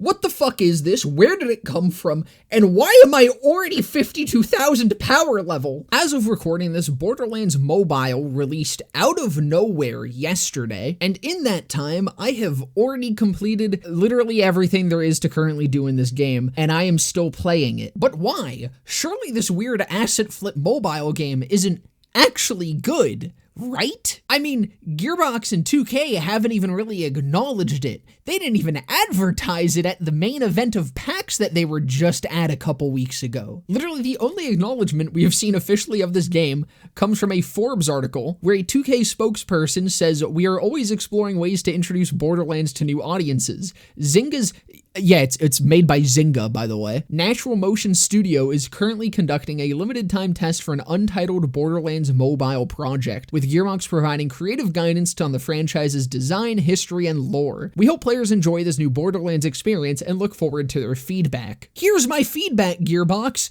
What the fuck is this? Where did it come from? And why am I already 52,000 power level? As of recording this, Borderlands Mobile released out of nowhere yesterday, and in that time, I have already completed literally everything there is to currently do in this game, and I am still playing it. But why? Surely this weird asset flip mobile game isn't actually good, right? I mean, Gearbox and 2K haven't even really acknowledged it. They didn't even advertise it at the main event of PAX that they were just at a couple weeks ago. Literally, the only acknowledgement we have seen officially of this game comes from a Forbes article where a 2K spokesperson says, "We are always exploring ways to introduce Borderlands to new audiences. Zynga's..." Yeah, it's made by Zynga, by the way. Natural Motion Studio is currently conducting a limited time test for an untitled Borderlands Mobile project, with Gearbox providing creative guidance on the franchise's design, history, and lore. We hope players enjoy this new Borderlands experience and look forward to their feedback. Here's my feedback, Gearbox.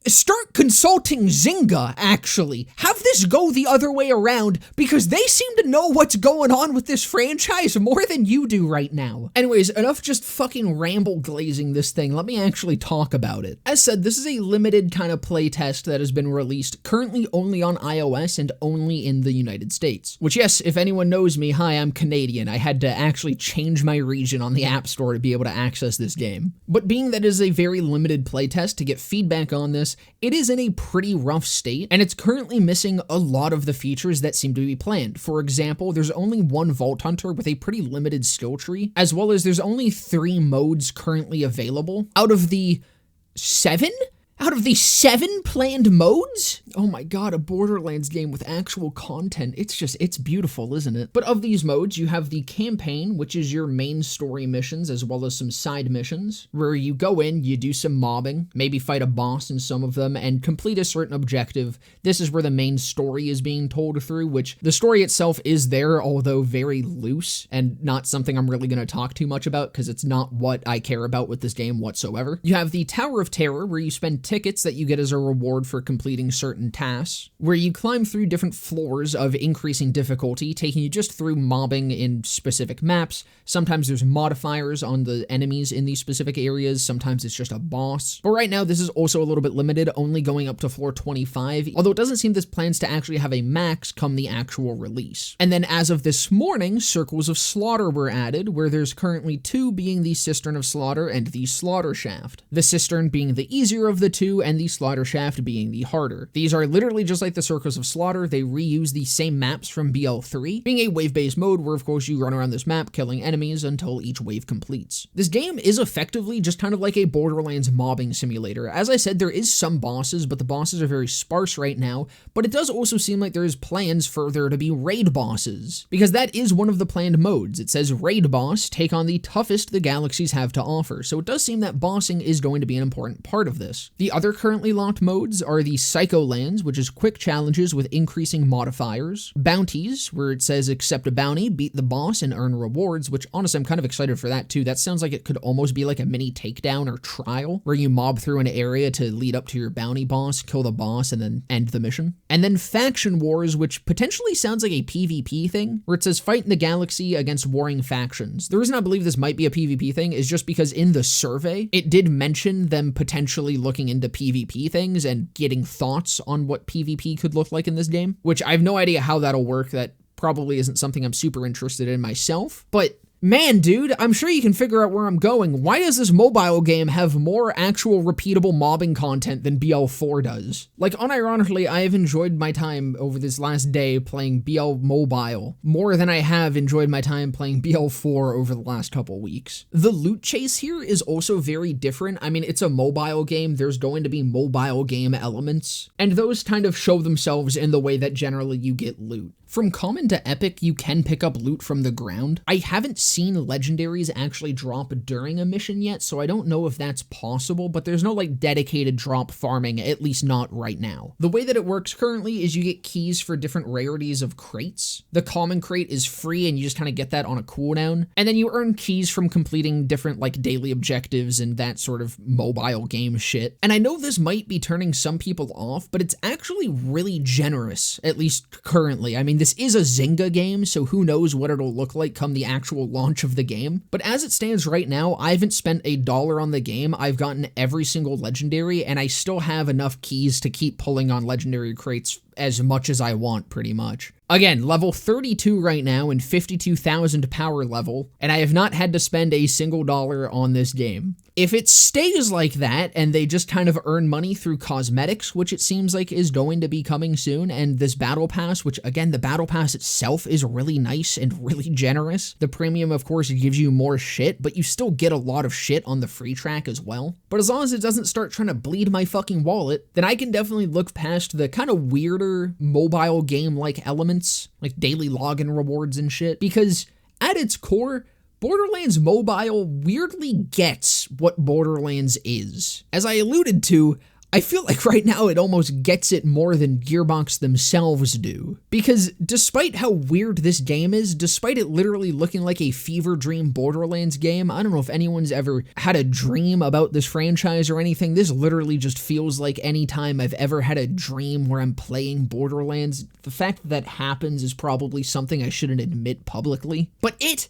Start consulting Zynga, actually. Have this go the other way around, because they seem to know what's going on with this franchise more than you do right now. Anyways, enough just fucking ramble glazing this thing. Let me actually talk about it. As said, this is a limited kind of playtest that has been released, currently only on iOS and only in the United States. Which, yes, if anyone knows me, hi, I'm Canadian. I had to actually change my region on the App Store to be able to access this game. But being that it is a very limited playtest, to get feedback on this, it is in a pretty rough state, and it's currently missing a lot of the features that seem to be planned. For example, there's only one Vault Hunter with a pretty limited skill tree, as well as there's only 3 modes currently available out of the 7? Out of the 7 planned modes? Oh my god, a Borderlands game with actual content. It's beautiful, isn't it? But of these modes, you have the campaign, which is your main story missions, as well as some side missions, where you go in, you do some mobbing, maybe fight a boss in some of them, and complete a certain objective. This is where the main story is being told through, which the story itself is there, although very loose, and not something I'm really going to talk too much about, because it's not what I care about with this game whatsoever. You have the Tower of Terror, where you spend tickets that you get as a reward for completing certain tasks, where you climb through different floors of increasing difficulty, taking you just through mobbing in specific maps. Sometimes there's modifiers on the enemies in these specific areas, sometimes it's just a boss. But right now, this is also a little bit limited, only going up to floor 25, although it doesn't seem this plans to actually have a max come the actual release. And then as of this morning, Circles of Slaughter were added, where there's currently 2, being the Cistern of Slaughter and the Slaughter Shaft. The Cistern being the easier of the 2, and the Slaughter Shaft being the harder. These are literally just like the Circles of Slaughter. They reuse the same maps from BL3, being a wave-based mode where, of course, you run around this map killing enemies until each wave completes. This game is effectively just kind of like a Borderlands mobbing simulator. As I said, there is some bosses, but the bosses are very sparse right now, but it does also seem like there is plans for there to be raid bosses, because that is one of the planned modes. It says raid boss, take on the toughest the galaxies have to offer, so it does seem that bossing is going to be an important part of this. The other currently locked modes are the Psycho Lands, which is quick challenges with increasing modifiers, bounties, where it says accept a bounty, beat the boss, and earn rewards, which honestly I'm kind of excited for that too. That sounds like it could almost be like a mini takedown or trial, where you mob through an area to lead up to your bounty boss, kill the boss, and then end the mission. And then Faction Wars, which potentially sounds like a PvP thing, where it says fight in the galaxy against warring factions. The reason I believe this might be a PvP thing is just because in the survey, it did mention them potentially looking into PvP things and getting thoughts on what PvP could look like in this game, which I have no idea how that'll work. That probably isn't something I'm super interested in myself, but man, dude, I'm sure you can figure out where I'm going. Why does this mobile game have more actual repeatable mobbing content than BL4 does? Like, unironically, I have enjoyed my time over this last day playing BL Mobile more than I have enjoyed my time playing BL4 over the last couple weeks. The loot chase here is also very different. I mean, it's a mobile game. There's going to be mobile game elements, and those kind of show themselves in the way that generally you get loot. From common to epic, you can pick up loot from the ground. I haven't seen legendaries actually drop during a mission yet, so I don't know if that's possible, but there's no like dedicated drop farming, at least not right now. The way that it works currently is you get keys for different rarities of crates. The common crate is free and you just kind of get that on a cooldown, and then you earn keys from completing different like daily objectives and that sort of mobile game shit. And I know this might be turning some people off, but it's actually really generous, at least currently. I mean, mean, this is a Zynga game, so who knows what it'll look like come the actual launch of the game. But as it stands right now, I haven't spent $1 on the game. I've gotten every single legendary, and I still have enough keys to keep pulling on legendary crates as much as I want, pretty much. Again, level 32 right now and 52,000 power level, and I have not had to spend a single dollar on this game. If it stays like that and they just kind of earn money through cosmetics, which it seems like is going to be coming soon, and this battle pass, which again, the battle pass itself is really nice and really generous. The premium, of course, gives you more shit, but you still get a lot of shit on the free track as well. But as long as it doesn't start trying to bleed my fucking wallet, then I can definitely look past the kind of weirder mobile game-like elements, like daily login rewards and shit, because at its core, Borderlands Mobile weirdly gets what Borderlands is. As I alluded to, I feel like right now it almost gets it more than Gearbox themselves do. Because despite how weird this game is, despite it literally looking like a fever dream Borderlands game, I don't know if anyone's ever had a dream about this franchise or anything. This literally just feels like any time I've ever had a dream where I'm playing Borderlands. The fact that that happens is probably something I shouldn't admit publicly. But it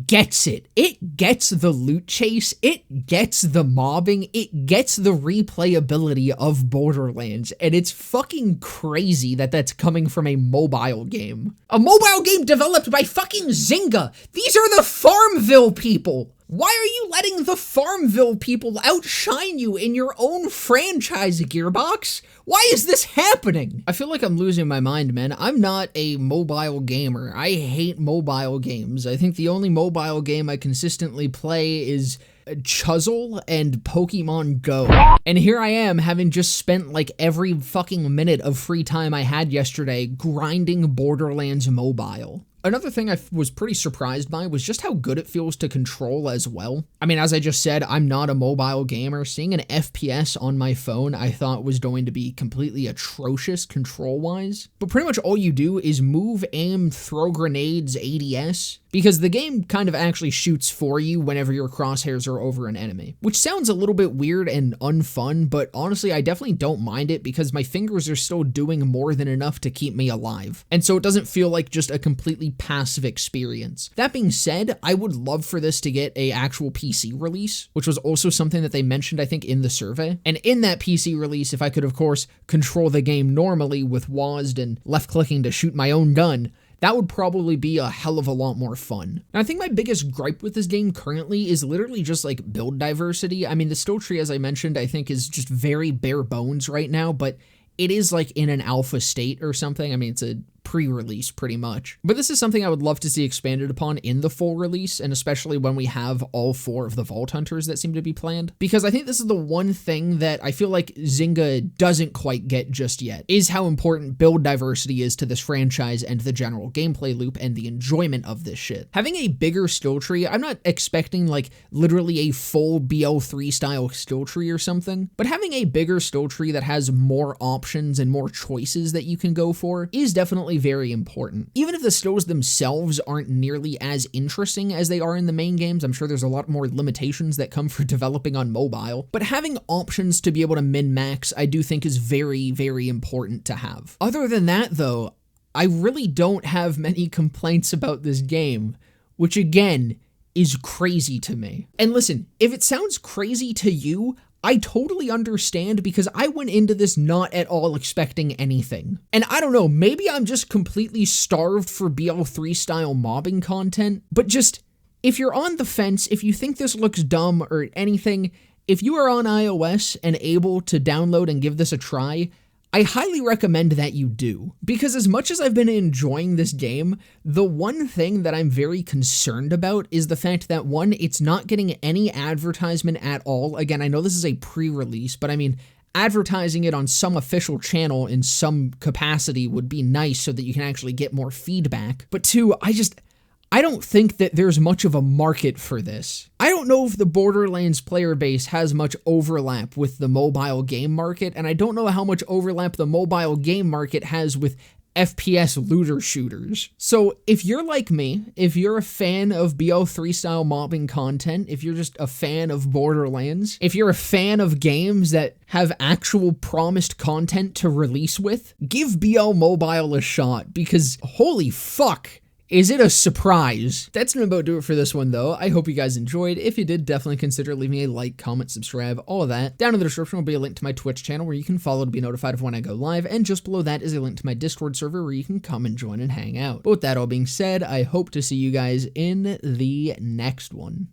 gets it. It gets the loot chase, it gets the mobbing, it gets the replayability of Borderlands, and it's fucking crazy that that's coming from a mobile game. A mobile game developed by fucking Zynga! These are the Farmville people! Why are you letting the Farmville people outshine you in your own franchise, Gearbox? Why is this happening? I feel like I'm losing my mind, man. I'm not a mobile gamer. I hate mobile games. I think the only mobile game I consistently play is Chuzzle and Pokemon Go. And here I am, having just spent like every fucking minute of free time I had yesterday grinding Borderlands Mobile. Another thing I was pretty surprised by was just how good it feels to control as well. I mean, as I just said, I'm not a mobile gamer. Seeing an FPS on my phone I thought was going to be completely atrocious control-wise. But pretty much all you do is move, aim, throw grenades, ADS, because the game kind of actually shoots for you whenever your crosshairs are over an enemy. Which sounds a little bit weird and unfun, but honestly, I definitely don't mind it because my fingers are still doing more than enough to keep me alive. And so it doesn't feel like just a completely passive experience. That being said, I would love for this to get a actual PC release, which was also something that they mentioned, I think, in the survey. And in that PC release, if I could, of course, control the game normally with WASD and left-clicking to shoot my own gun, that would probably be a hell of a lot more fun. And I think my biggest gripe with this game currently is literally just like build diversity. I mean, the skill tree, as I mentioned, I think is just very bare bones right now, but it is like in an alpha state or something. I mean, it's a pre-release pretty much. But this is something I would love to see expanded upon in the full release, and especially when we have all 4 of the Vault Hunters that seem to be planned. Because I think this is the one thing that I feel like Zynga doesn't quite get just yet, is how important build diversity is to this franchise and the general gameplay loop and the enjoyment of this shit. Having a bigger skill tree, I'm not expecting like literally a full BL3 style skill tree or something, but having a bigger skill tree that has more options and more choices that you can go for is definitely very important. Even if the skills themselves aren't nearly as interesting as they are in the main games, I'm sure there's a lot more limitations that come for developing on mobile, but having options to be able to min-max, I do think is very, very important to have. Other than that, though, I really don't have many complaints about this game, which again, is crazy to me. And listen, if it sounds crazy to you, I totally understand because I went into this not at all expecting anything. And I don't know, maybe I'm just completely starved for BL3 style mobbing content, but just, if you're on the fence, if you think this looks dumb or anything, if you are on iOS and able to download and give this a try, I highly recommend that you do, because as much as I've been enjoying this game, the one thing that I'm very concerned about is the fact that, one, it's not getting any advertisement at all. Again, I know this is a pre-release, but I mean, advertising it on some official channel in some capacity would be nice so that you can actually get more feedback. But two, I don't think that there's much of a market for this. I don't know if the Borderlands player base has much overlap with the mobile game market, and I don't know how much overlap the mobile game market has with FPS looter shooters. So if you're like me, if you're a fan of BO3 style mobbing content, if you're just a fan of Borderlands, if you're a fan of games that have actual promised content to release with, give BO Mobile a shot, because holy fuck, is it a surprise? That's gonna about do it for this one, though. I hope you guys enjoyed. If you did, definitely consider leaving a like, comment, subscribe, all of that. Down in the description will be a link to my Twitch channel where you can follow to be notified of when I go live, and just below that is a link to my Discord server where you can come and join and hang out. But with that all being said, I hope to see you guys in the next one.